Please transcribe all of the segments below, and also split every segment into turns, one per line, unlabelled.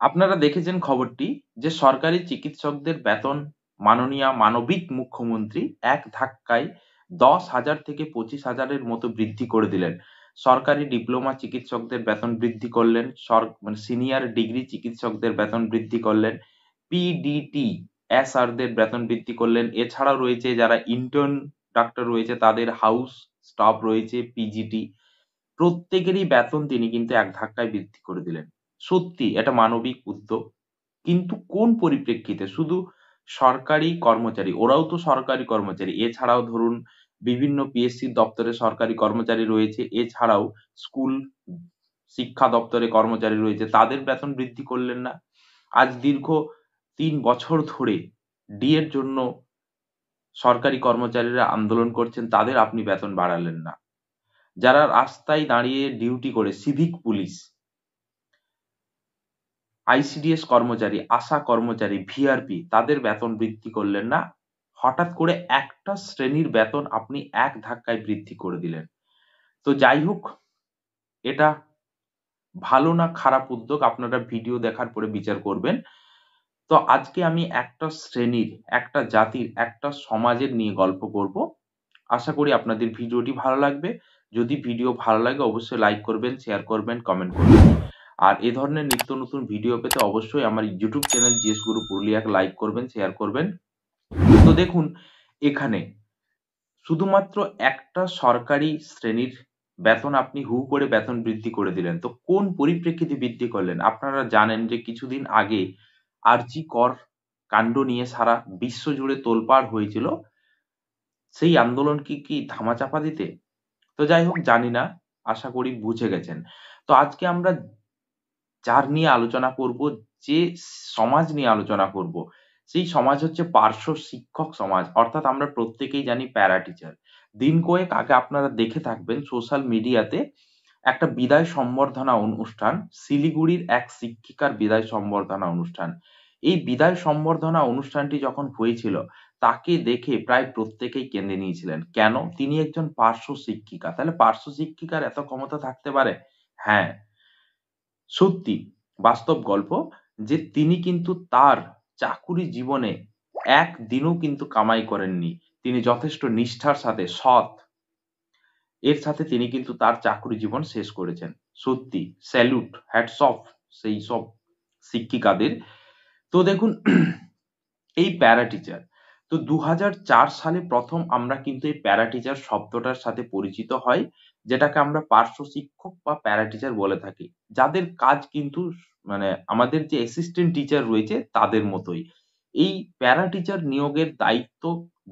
আপনারা দেখেছেন খবরটি যে সরকারি চিকিৎসকদের বেতন মাননীয় মানবিক মুখ্যমন্ত্রী এক ধাক্কায় ১০,০০০ থেকে ২৫,০০০ এর মতো বৃদ্ধি করে দিলেন। সরকারি ডিপ্লোমা চিকিৎসকদের বেতন বৃদ্ধি করলেন, মানে সিনিয়র ডিগ্রি চিকিৎসকদের বেতন বৃদ্ধি করলেন, পিডিটি এসআরদের বেতন বৃদ্ধি করলেন। এছাড়াও রয়েছে যারা ইন্টার্ন ডাক্তার রয়েছে তাদের হাউস স্টাফ রয়েছে পিজিটি প্রত্যেকেরই বেতন তিনি কিন্তু এক ধাক্কায় বৃদ্ধি করে দিলেন। সত্যি এটা মানবিক উদ্যোগ। কিন্তু কোন পরিপ্রেক্ষিতে? শুধু সরকারি কর্মচারী, ওরাও তো সরকারি কর্মচারী। এছাড়াও ধরুন বিভিন্ন পিএসসি দপ্তরে সরকারি কর্মচারী রয়েছে। এছাড়াও স্কুল শিক্ষা দপ্তরে কর্মচারী রয়েছে। তাদের বেতন বৃদ্ধি করলেন না। আজ দীর্ঘ ৩ বছর ধরে এর জন্য সরকারি কর্মচারীরা আন্দোলন করছেন, তাদের আপনি বেতন বাড়ালেন না। যারা রাস্তায় দাঁড়িয়ে ডিউটি করে সিভিক পুলিশ, আইসিডিএস কর্মচারী, আশা কর্মচারী, ভিআরপি তাদের বেতন বৃদ্ধি করলেন না। হঠাৎ করে একটা শ্রেণীর বেতন আপনি এক ধাক্কায় বৃদ্ধি করে দিলেন। তো যাই হোক, এটা ভালো না খারাপ উদ্যোগ আপনারা ভিডিও দেখার পরে বিচার করবেন। তো আজকে আমি একটা শ্রেণীর, একটা জাতির, একটা সমাজের নিয়ে গল্প করব। আশা করি আপনাদের ভিডিওটি ভালো লাগবে। যদি ভিডিও ভালো লাগে অবশ্যই লাইক করবেন, শেয়ার করবেন, কমেন্ট করবেন। আর এ ধরনের নিত্য নতুন ভিডিও পেতে অবশ্যই আমার ইউটিউব চ্যানেল জিএস গুরু পুরুলিয়াকে লাইক করবেন, শেয়ার করবেন। তো দেখুন, এখানে শুধুমাত্র একটা সরকারি শ্রেণীর বেতন আপনি হু করে বেতন বৃদ্ধি করে দিলেন। তো কোন পরিপ্রেক্ষিতে বৃদ্ধি করলেন? আপনারা জানেন যে কিছুদিন আগে আরজি কর কাণ্ড নিয়ে সারা বিশ্ব জুড়ে তোলপাড় হয়েছিল। সেই আন্দোলনকে কি ধামাচাপা দিতে? তো যাই হোক, জানি না, আশা করি বুঝে গেছেন। তো আজকে আমরা যার নিয়ে আলোচনা করব, যে সমাজ নিয়ে আলোচনা করব, সেই সমাজ হচ্ছে পার্শ্ব শিক্ষক সমাজ। অর্থাৎ আমরা প্রত্যেকেই জানি প্যারা টিচার। দিন কয়েক আগে আপনারা দেখে থাকবেন সোশ্যাল মিডিয়াতে একটা বিদায় সম্বর্ধনা অনুষ্ঠান, শিলিগুড়ির এক শিক্ষিকার বিদায় সম্বর্ধনা অনুষ্ঠান। এই বিদায় সম্বর্ধনা অনুষ্ঠানটি যখন হয়েছিল, তাকে দেখে প্রায় প্রত্যেকেই কেঁদে নিয়েছিলেন। কেন? তিনি একজন পার্শ্ব শিক্ষিকা। তাহলে পার্শ্ব শিক্ষিকার এত ক্ষমতা থাকতে পারে? হ্যাঁ, সত্যি বাস্তব গল্প যে তিনি কিন্তু তার চাকুরি জীবনে একদিনও কিন্তু কামাই করেননি। তিনি যথেষ্ট নিষ্ঠার সাথে, সৎ এর সাথে তিনি কিন্তু তার চাকরি জীবন শেষ করেছেন। সত্যি স্যালুট, হ্যাটস অফ সেই সব শিক্ষিকাদের। তো দেখুন, এই প্যারা টিচার, তো ২০০৪ সালে প্রথম আমরা কিন্তু এই প্যারা টিচার শব্দটার সাথে পরিচিত হই, যেটাকে আমরা পার্শ্ব শিক্ষক বা প্যারা টিচার বলে থাকি। যাদের কাজ কিন্তু মানে আমাদের যে অ্যাসিস্ট্যান্ট টিচার রয়েছে তাদের মতোই। এই প্যারা টিচার নিয়োগের দায়িত্ব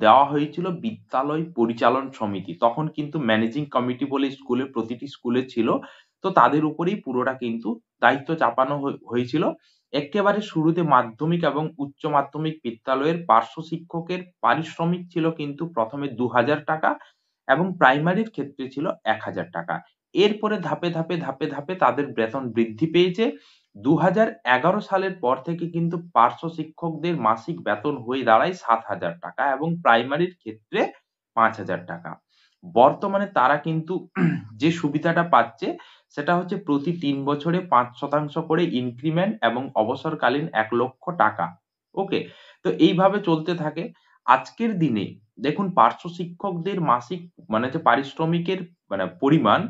দেওয়া হয়েছিল বিদ্যালয় পরিচালন সমিতি। তখন কিন্তু ম্যানেজিং কমিটি বলে স্কুলের প্রতিটি স্কুলে ছিল। তো তাদের উপরেই পুরোটা কিন্তু দায়িত্ব চাপানো হয়েছিল। এক্কেবারে শুরুতে মাধ্যমিক এবং উচ্চ মাধ্যমিক বিদ্যালয়ের পার্শ্ব শিক্ষকের পারিশ্রমিক ছিল কিন্তু প্রথমে ৳২,০০০ এবং প্রাইমারির ক্ষেত্রে ছিল ৳১,০০০। এরপরে ধাপে ধাপে তাদের বেতন বৃদ্ধি পেয়েছে। ২০১১ সালের পর থেকে কিন্তু পার্শ্ব শিক্ষকদের মাসিক বেতন হয়ে দাঁড়ায় ৳৭,০০০ এবং প্রাইমারির ক্ষেত্রে ৳৫,০০০। বর্তমানে তারা কিন্তু যে সুবিধাটা পাচ্ছে সেটা হচ্ছে প্রতি ৩ বছরে ৫% করে ইনক্রিমেন্ট এবং অবসরকালীন ৳১,০০,০০০। ওকে? তো এইভাবে চলতে থাকে। আজকের দিনে দেখুন পার্শ্ব শিক্ষকদের মাসিক মানে যে পারিশ্রমিকের মানে পরিমাণ,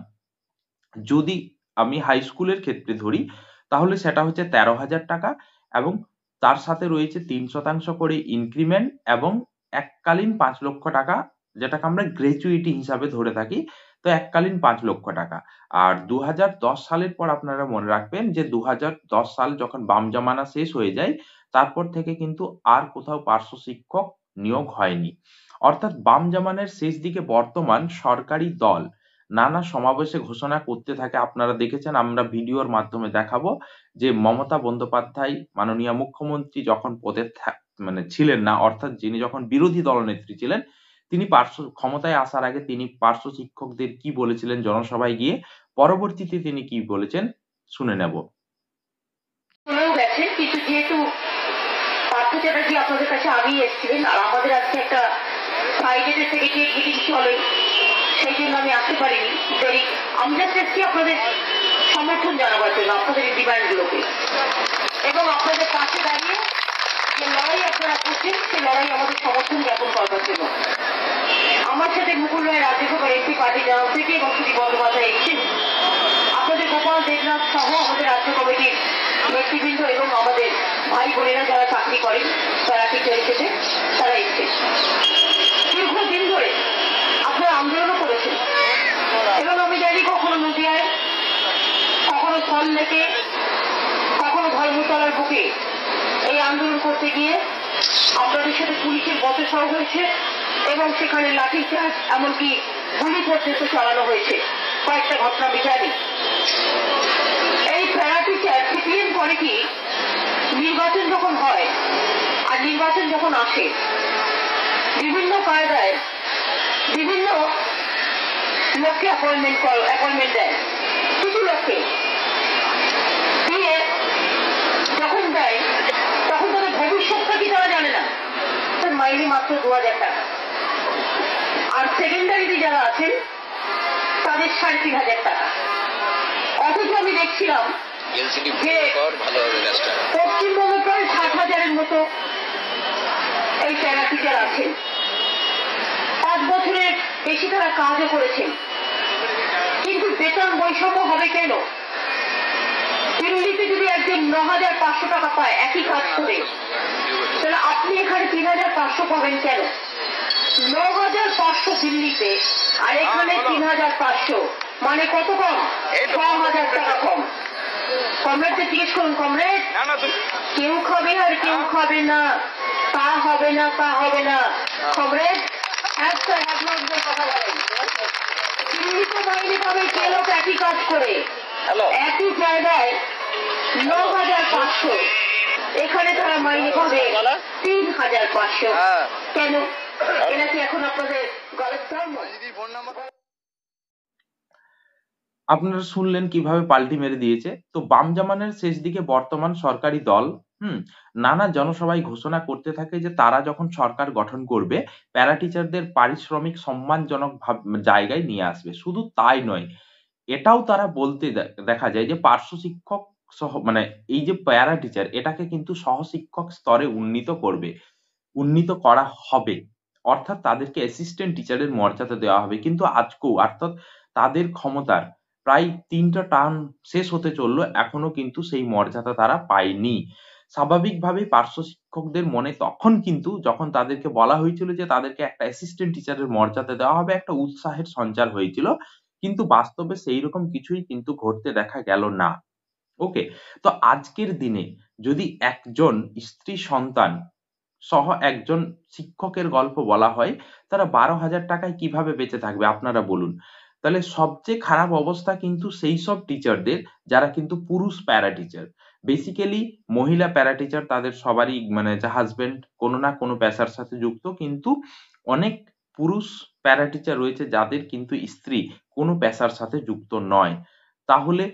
যদি আমি হাই স্কুলের ক্ষেত্রে ধরি তাহলে সেটা হচ্ছে ৳১৩,০০০ এবং তার সাথে রয়েছে ৩% করে ইনক্রিমেন্ট এবং এককালীন ৳৫,০০,০০০, যেটাকে আমরা গ্র্যাচুইটি হিসাবে ধরে থাকি। তো এককালীন ৳৫,০০,০০০। আর ২০১০ সালের পর আপনারা মনে রাখবেন যে ২০১০ সাল যখন বাম জমানা শেষ হয়ে যায়, তারপর থেকে কিন্তু আর কোথাও পার্শ্ব শিক্ষক নিয়োগ হয়নি। অর্থাৎ বাম জামানার শেষ দিকে বর্তমান সরকারি দল নানা সমাবেশে ঘোষণা করতে থাকে। আপনারা দেখেছেন, আমরা ভিডিওর মাধ্যমে দেখাবো যে মমতা বন্দ্যোপাধ্যায় মাননীয় মুখ্যমন্ত্রী যখন পদে মানে ছিলেন না, অর্থাৎ যিনি যখন বিরোধী দলনেত্রী ছিলেন, তিনি ক্ষমতায় আসার আগে তিনি পার্শ্ব শিক্ষকদের কি বলেছিলেন জনসভায় গিয়ে, পরবর্তীতে তিনি কি বলেছেন শুনে নেব।
গেছেন কিন্তু যেহেতু পার্থ চ্যাটার্জি আপনাদের কাছে আগেই এসেছিলেন আর আমাদের আজকে একটা ফ্রাইডেতে সেক্রেটারিয়েট মিটিং চলে, সেই জন্য আমি আসতে পারিনি। আমি জাস্ট এসেছি আপনাদের সমর্থন জানাবার জন্য আপনাদের এই ডিমান্ডগুলোকে, এবং আপনাদের পাশে দাঁড়িয়ে যে লড়াই আপনারা করছেন সেই লড়াই আমাদের সমর্থন জ্ঞাপন করবার জন্য। আমার সাথে মুকুল রায় রাজ্যসভার এমপি পার্টি জানাল থেকে এবং সুদীপ বন্দ্যোপাধ্যায় এসেছেন, আপনাদের গোপাল দেবনাথ সহ আমাদের রাজ্য কমিটির নেতৃবৃন্দ এবং আমাদের ভাই বোনেরা যারা চাকরি করেন তারা টিচার হিসেবে তারা এসছেন। দীর্ঘদিন ধরে আপনারা আন্দোলনও করেছেন এবং আমি জানি কখনো নদিয়ায়, কখনো সল্টলেকে, কখনো ধর্মতলার বুকে এই আন্দোলন করতে গিয়ে আপনাদের সাথে পুলিশের বচসা হয়েছে এবং সেখানে লাঠিচার্জ এমনকি গুলি পর্যন্ত চালানো হয়েছে। কয়েকটা ঘটনা আমি জানি। এই প্যারা টিচার সিপিএম করে কি, নির্বাচন যখন হয় আর নির্বাচন যখন আসে বিভিন্ন কায়দায় বিভিন্ন লোককে অ্যাপয়েন্টমেন্ট দেয়, কিছু লোককে দিয়ে যখন দেয় তখন তাদের ভবিষ্যৎটা কি তারা জানে না, তার মাইনে মাত্র 2000 টাকা। আর সেকেন্ডারিতে যারা আছেন তাদের 3500 টাকা। অথচ আমি দেখছিলাম যে পশ্চিমবঙ্গে প্রায় 60,000-এর মতো এই প্যারা টিচার আছেন। 5 বছরের বেশি তারা কাজও করেছেন, কিন্তু বেতন বৈষম্য হবে কেন? দিল্লিতে যদি একজন 9,500 টাকা পায় একই কাজ করে, তাহলে আপনি এখানে 3,500 পাবেন কেন? 9,500 দিল্লিতে আর এখানে 3,500, মানে কত কম? 6,000 টাকা কম। কমরেডকে জিজ্ঞেস করুন, কমরেড, কেউ খাবে আর কেউ খাবে না, তা হবে না, তা হবে না। কমরেড কথা বলেন, দিল্লিতে মাইনে পাবে কে লোক একই কাজ করে একই জায়গায় 9,500, এখানে তারা মাইনে পাবে 3,500। কেন? এটা কি এখন আপনাদের গলত ধর্ম?
আপনারা শুনলেন কিভাবে পাল্টি মেরে দিয়েছে। তো বাম জামানের শেষ দিকে বর্তমান সরকারি দল নানা জনসভায় ঘোষণা করতে থাকে যে তারা যখন সরকার গঠন করবে প্যারা টিচারদের পারিশ্রমিক সম্মানজনক জায়গায় নিয়ে আসবে। শুধু তাই নয়, এটাও তারা বলতে দেখা যায় যে পার্শ্ব শিক্ষক সহ মানে এই যে প্যারা টিচার এটাকে কিন্তু সহশিক্ষক স্তরে উন্নীত করা হবে, অর্থাৎ তাদেরকে অ্যাসিস্ট্যান্ট টিচারের মর্যাদা দেওয়া হবে। কিন্তু আজকেও অর্থাৎ তাদের ক্ষমতার প্রায় 3টা টার্ম শেষ হতে চললো, এখনো কিন্তু সেই মর্যাদা তারা পায়নি। স্বাভাবিকভাবেই পার্শ্ব শিক্ষকদের মনে তখন কিন্তু যখন তাদেরকে বলা হয়েছিল যে তাদেরকে একটা অ্যাসিস্ট্যান্ট টিচারের মর্যাদা দেওয়া হবে, একটা উৎসাহের সঞ্চার হয়েছিল, কিন্তু বাস্তবে সেই রকম কিছুই কিন্তু ঘটতে দেখা গেল না। ওকে, তো আজকের দিনে যদি একজন স্ত্রী সন্তান সহ একজন শিক্ষকের গল্প বলা হয়, তারা 12,000 টাকায় কিভাবে বেঁচে থাকবে আপনারা বলুন। তাহলে সবচেয়ে খারাপ অবস্থা কিন্তু সেই সব টিচারদের যারা কিন্তু পুরুষ প্যারা টিচার। বেসিক্যালি মহিলা প্যারা টিচার তাদের সবারই মানে হাজবেন্ড কোনো না কোনো পেশার সাথে যুক্ত, কিন্তু অনেক পুরুষ প্যারা টিচার রয়েছে যাদের কিন্তু স্ত্রী কোনো পেশার সাথে যুক্ত নয়। তাহলে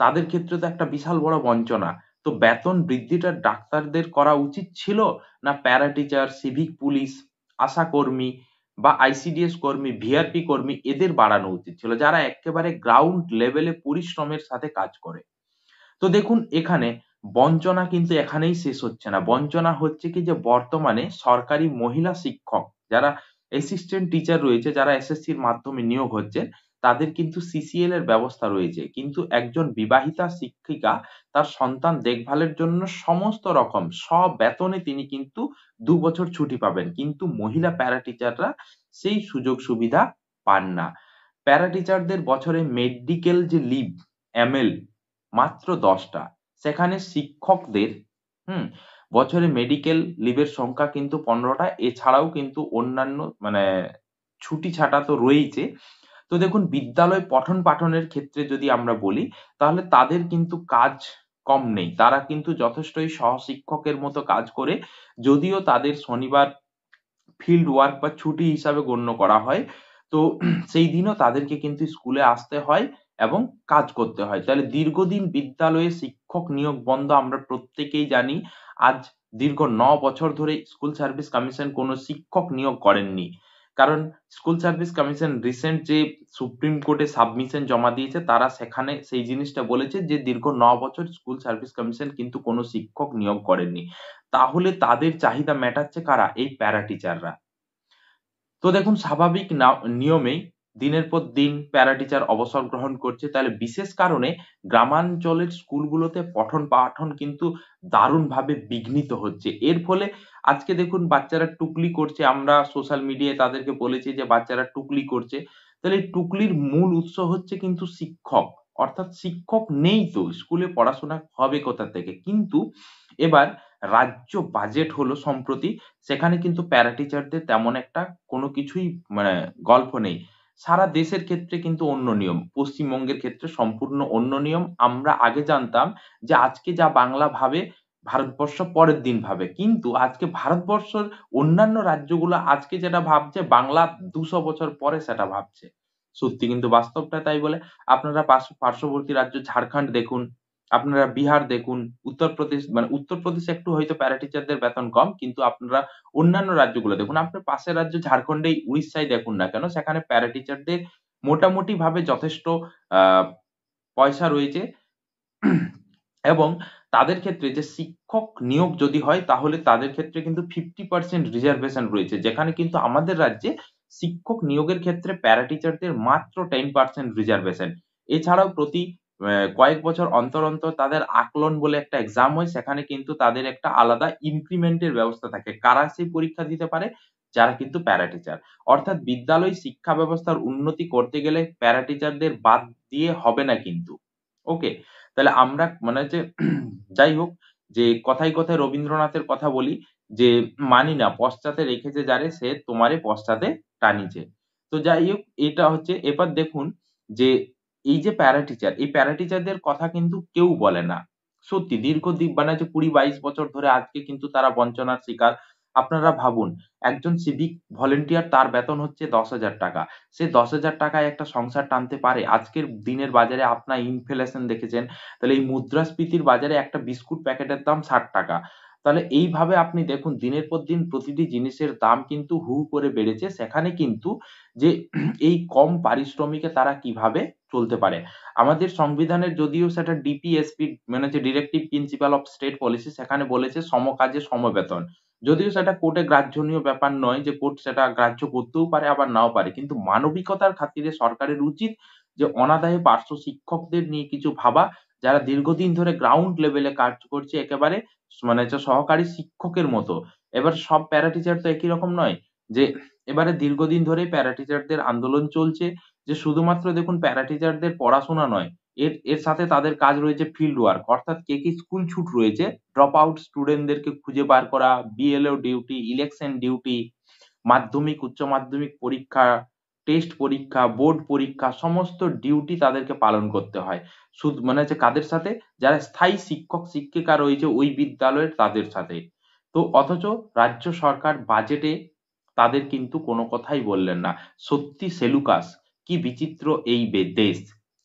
তাদের ক্ষেত্রে তো একটা বিশাল বড় বঞ্চনা। তো বেতন বৃদ্ধিটা ডাক্তারদের করা উচিত ছিল, না প্যারা টিচার, সিভিক পুলিশ, আশা কর্মী বা আইসিডিএস কর্মী, ভিআরপি কর্মী এদের বাড়ানো উচিত ছিল, যারা একেবারে গ্রাউন্ড লেভেলে পরিশ্রমের সাথে কাজ করে। তো দেখুন এখানে বঞ্চনা কিন্তু এখানেই শেষ হচ্ছে না। বঞ্চনা হচ্ছে কি যে বর্তমানে সরকারি মহিলা শিক্ষক যারা অ্যাসিস্ট্যান্ট টিচার রয়েছে, যারা এসএসসির মাধ্যমে নিয়োগ হচ্ছে, তাদের কিন্তু সিসিএল এর ব্যবস্থা রয়েছে। কিন্তু একজন বিবাহিতা শিক্ষিকা তার সন্তান দেখভালের জন্য সমস্ত রকম বেতনে তিনি কিন্তু 2 বছর ছুটি পাবেন। কিন্তু মহিলা প্যারা টিচাররা সেই সুযোগ সুবিধা পান না। প্যারা টিচারদের বছরে মেডিকেল যে লিভ এমএল মাত্র 10টা, সেখানে শিক্ষকদের বছরে মেডিকেল লিভের সংখ্যা কিন্তু 15টা। এছাড়াও কিন্তু অন্যান্য মানে ছুটি ছাটা তো রয়েইছে। তো দেখুন বিদ্যালয় পঠন পাঠনের ক্ষেত্রে যদি আমরা বলি, তাহলে তাদের কিন্তু কাজ কম নেই। তারা কিন্তু যথেষ্টই সহশিক্ষকের মতো কাজ করে, যদিও তাদের শনিবার ফিল্ড ওয়ার্ক বা ছুটি হিসাবে গণ্য করা হয়। তো সেই দিনও তাদেরকে কিন্তু স্কুলে আসতে হয় এবং কাজ করতে হয়। তাহলে দীর্ঘদিন বিদ্যালয়ে শিক্ষক নিয়োগ বন্ধ আমরা প্রত্যেকেই জানি। আজ দীর্ঘ 9 বছর ধরে স্কুল সার্ভিস কমিশন কোনো শিক্ষক নিয়োগ করেননি। কারণ স্কুল সার্ভিস কমিশন রিসেন্ট যে সুপ্রিম কোর্টে সাবমিশন জমা দিয়েছে তারা সেখানে সেই জিনিসটা বলেছে যে দীর্ঘ 9 বছর স্কুল সার্ভিস কমিশন কিন্তু কোনো শিক্ষক নিয়োগ করেননি। তাহলে তাদের চাহিদা মেটাচ্ছে কারা? এই প্যারা টিচাররা। তো দেখুন স্বাভাবিক নিয়মেই দিনের পর দিন প্যারা টিচার অবসর গ্রহণ করছে। তাহলে বিশেষ কারণে গ্রামাঞ্চলের স্কুলগুলোতে পঠন-পাঠন কিন্তু দারুণভাবে বিঘ্নিত হচ্ছে। এর ফলে আজকে দেখুন বাচ্চারা টুকলি করছে। আমরা সোশ্যাল মিডিয়ায় তাদেরকে বলেছি যে বাচ্চারা টুকলি করছে। তাহলে এই টুকলির মূল উৎস হচ্ছে কিন্তু শিক্ষক। অর্থাৎ শিক্ষক নেই তো স্কুলে পড়াশোনা হবে কোথা থেকে? কিন্তু এবার রাজ্য বাজেট হলো সম্প্রতি সেখানে কিন্তু প্যারা টিচারদের তেমন একটা কোনো কিছুই মানে গল্প নেই। সারা দেশের ক্ষেত্রে কিন্তু অন্য নিয়ম। পশ্চিমবঙ্গের ক্ষেত্রে সম্পূর্ণ অন্য নিয়ম। আমরা আগে জানতাম যে আজকে যা বাংলা ভাবে ভারতবর্ষ পরের দিন ভাবে। কিন্তু আজকে ভারতবর্ষের অন্যান্য রাজ্যগুলো আজকে যেটা ভাবছে বাংলা ২০০ বছর পরে সেটা ভাবছে। সত্যি কিন্তু বাস্তবটা তাই বলে। আপনারা পার্শ্ববর্তী রাজ্য ঝাড়খণ্ড দেখুন, আপনারা বিহার দেখুন, উত্তরপ্রদেশ মানে উত্তরপ্রদেশে একটু হয়তো প্যারা টিচারদের বেতন কম। কিন্তু আপনারা অন্যান্য রাজ্যগুলো দেখুন। আপনার পাশের রাজ্য ঝাড়খণ্ডেই উড়িষ্যায় দেখুন না কেন সেখানে প্যারা টিচারদের মোটামুটি ভাবে যথেষ্ট আ পয়সা রয়েছে এবং তাদের ক্ষেত্রে যে শিক্ষক নিয়োগ যদি হয় তাহলে তাদের ক্ষেত্রে কিন্তু 50% রিজার্ভেশন রয়েছে। যেখানে কিন্তু আমাদের রাজ্যে শিক্ষক নিয়োগের ক্ষেত্রে প্যারা টিচারদের মাত্র 10% রিজার্ভেশন। এছাড়াও প্রতি কয়েক বছর অন্তর তাদের আকলন বলে একটা এক্সাম হয় সেখানে কিন্তু তাদের একটা আলাদা ইনক্রিমেন্ট এর ব্যবস্থা থাকে। কারা সেই পরীক্ষা দিতে পারে? যারা কিন্তু প্যারা টিচার। অর্থাৎ বিদ্যালয় শিক্ষা ব্যবস্থার উন্নতি করতে গেলে প্যারা টিচারদের বাদ দিয়ে হবে না কিন্তু। ওকে? তাহলে আমরা মানে হচ্ছে যাই হোক যে কথায় রবীন্দ্রনাথের কথা বলি যে, "মানি না পশ্চাতে রেখেছে যারে সে তোমারে পশ্চাতে টানিছে।" তো যাই হোক এটা হচ্ছে এবার দেখুন যে এই যে প্যারা টিচার, এই প্যারা টিচারদের কথা কিন্তু কেউ বলে না। সত্যি দীর্ঘ মানে হচ্ছে ২০-২২ বছর ধরে আজকে কিন্তু তারা বঞ্চনার শিকার। আপনারা ভাবুন একজন সিভিক ভলান্টিয়ার তার বেতন হচ্ছে ৳১০,০০০ সে ৳১০,০০০ য় একটা সংসার টানতে পারে? আজকের দিনের বাজারে আপনার ইনফ্লেশন দেখেছেন। তাহলে এই মুদ্রাস্ফীতির বাজারে একটা বিস্কুট প্যাকেটের দাম ৳৬০। তাহলে এইভাবে আপনি দেখুন দিনের পর দিন প্রতিটি জিনিসের দাম কিন্তু হু, হু করে বেড়েছে। সেখানে কিন্তু যে এই কম পারিশ্রমিকে তারা কিভাবে চলতে পারে। আমাদের সংবিধানের যদিও সেটা ডিপিএসপি মানে হচ্ছে directive principal of state policy সেখানে বলেছে সম কাজে সম বেতন। যদিও সেটা কোর্টে গ্রাহ্যনীয় ব্যাপার নয় যে কোর্ট সেটা গ্রাহ্য করতেও পারে আবার নাও পারে। কিন্তু মানবিকতার খাতিরে সরকারের উচিত যে অনাদায়ী পার্শ্ব শিক্ষকদের নিয়ে কিছু ভাবা যারা দীর্ঘদিন ধরে গ্রাউন্ড লেভেলে কাজ করছে একেবারে মানে হচ্ছে সহকারী শিক্ষকের মতো। এবার সব প্যারা টিচার তো একই রকম নয়। যে এবারে দীর্ঘদিন ধরেই প্যারা টিচারদের আন্দোলন চলছে যে শুধুমাত্র দেখুন প্যারা টিচারদের পড়াশোনা নয়, এর সাথে তাদের কাজ রয়েছে ফিল্ড ওয়ার্ক অর্থাৎ কে স্কুল ছুট রয়েছে ড্রপ আউট স্টুডেন্টদেরকে খুঁজে বার করা, বিএলও ডিউটি, ইলেকশন ডিউটি, মাধ্যমিক, উচ্চ মাধ্যমিক পরীক্ষা, টেস্ট পরীক্ষা, বোর্ড পরীক্ষা সমস্ত ডিউটি তাদেরকে পালন করতে হয়। মানে হচ্ছে কাদের সাথে? যারা স্থায়ী শিক্ষক-শিক্ষিকা রয়েছে ওই বিদ্যালয়ের তাদের সাথে। তো অথচ রাজ্য সরকার বাজেটে তাদের কিন্তু কোনো কথাই বললেন না। সত্যি সেলুকাস কি বিচিত্র এই দেশ।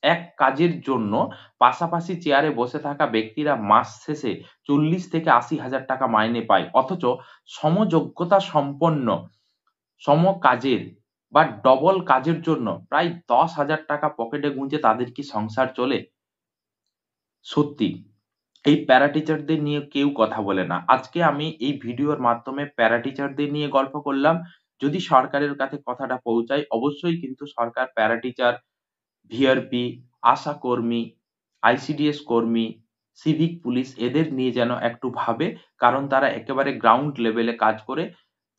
এক কাজের জন্য পাশাপাশি চেয়ারে বসে থাকা ব্যক্তিরা মাস শেষে ৪০ থেকে ৮০,০০০ টাকা মাইনে পায়। অথচ সমযোগ্যতা সম্পন্ন সমকাজের বা ডবল কাজের জন্য প্রায় ১০,০০০ টাকা পকেটে গুঁজে তাদের কি সংসার চলে? সত্যি এই প্যারা টিচারদের নিয়ে কেউ কথা বলে না। আজকে আমি এই ভিডিওর মাধ্যমে প্যারা টিচারদের নিয়ে গল্প করলাম। যদি সরকারের কাছে কথাটা পৌঁছায় অবশ্যই কিন্তু সরকার প্যারা টিচার, ভিআরপি, আশা কর্মী, আইসিডিএস কর্মী, সিভিক পুলিশ এদের নিয়ে যেন একটু ভাবে। কারণ তারা একেবারে গ্রাউন্ড লেভেলে কাজ করে।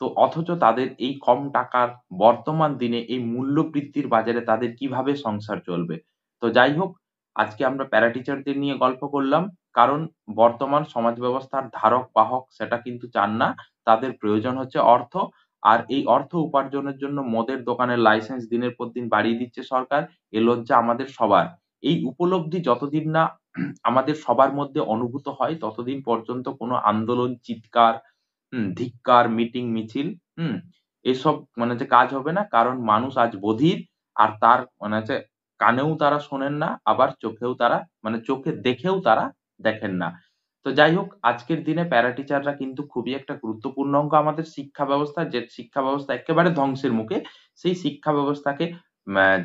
তো অথচ তাদের এই কম টাকার বর্তমান দিনে এই মূল্যবৃদ্ধির বাজারে তাদের কিভাবে সংসার চলবে? তো যাই হোক আজকে আমরা প্যারা টিচারদের নিয়ে গল্প করলাম। কারণ বর্তমান সমাজ ব্যবস্থার ধারক বাহক সেটা কিন্তু চান না। তাদের প্রয়োজন হচ্ছে অর্থ। আর এই অর্থ উপার্জনের জন্য মদের দোকানের লাইসেন্স দিনের পর দিন বাড়িয়ে দিচ্ছে সরকার। এ লজ্জা আমাদের সবার। এই উপলব্ধি যতদিন না আমাদের সবার মধ্যে অনুভূত হয় ততদিন পর্যন্ত কোনো আন্দোলন, চিৎকার, ধিক্কার, মিটিং, মিছিল, হুম? এসব মানে হচ্ছে কাজ হবে না। কারণ মানুষ আজ বধির। আর তার মানে হচ্ছে কানেও তারা শোনেন না, আবার চোখেও তারা মানে চোখে দেখেও তারা দেখেন না। তো যাই হোক, আজকের দিনে প্যারা টিচাররা কিন্তু খুবই একটা গুরুত্বপূর্ণ অঙ্গ আমাদের শিক্ষা ব্যবস্থার, যে শিক্ষা ব্যবস্থা একেবারে ধ্বংসের মুখে। সেই শিক্ষা ব্যবস্থাকে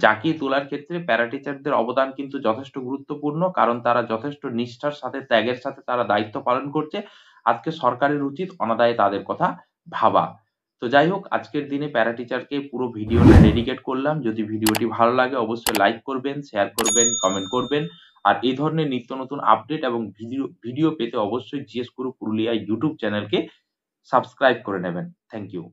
জাগিয়ে তোলার ক্ষেত্রে প্যারা টিচারদের অবদান কিন্তু যথেষ্ট গুরুত্বপূর্ণ। কারণ তারা যথেষ্ট নিষ্ঠার সাথে, ত্যাগের সাথে তারা দায়িত্ব পালন করছে। আজকে সরকারের উচিত অনাদায়ে তাদের কথা ভাবা। তো যাই হোক, আজকের দিনে প্যারা টিচারকে পুরো ভিডিওটা ডেডিকেট করলাম। যদি ভিডিওটি ভালো লাগে অবশ্যই লাইক করবেন, শেয়ার করবেন, কমেন্ট করবেন। আর এই ধরনের নিত্য নতুন আপডেট এবং ভিডিও পেতে অবশ্যই জিএস গুরু পুরুলিয়া ইউটিউব চ্যানেলকে সাবস্ক্রাইব করে নেবেন। Thank you.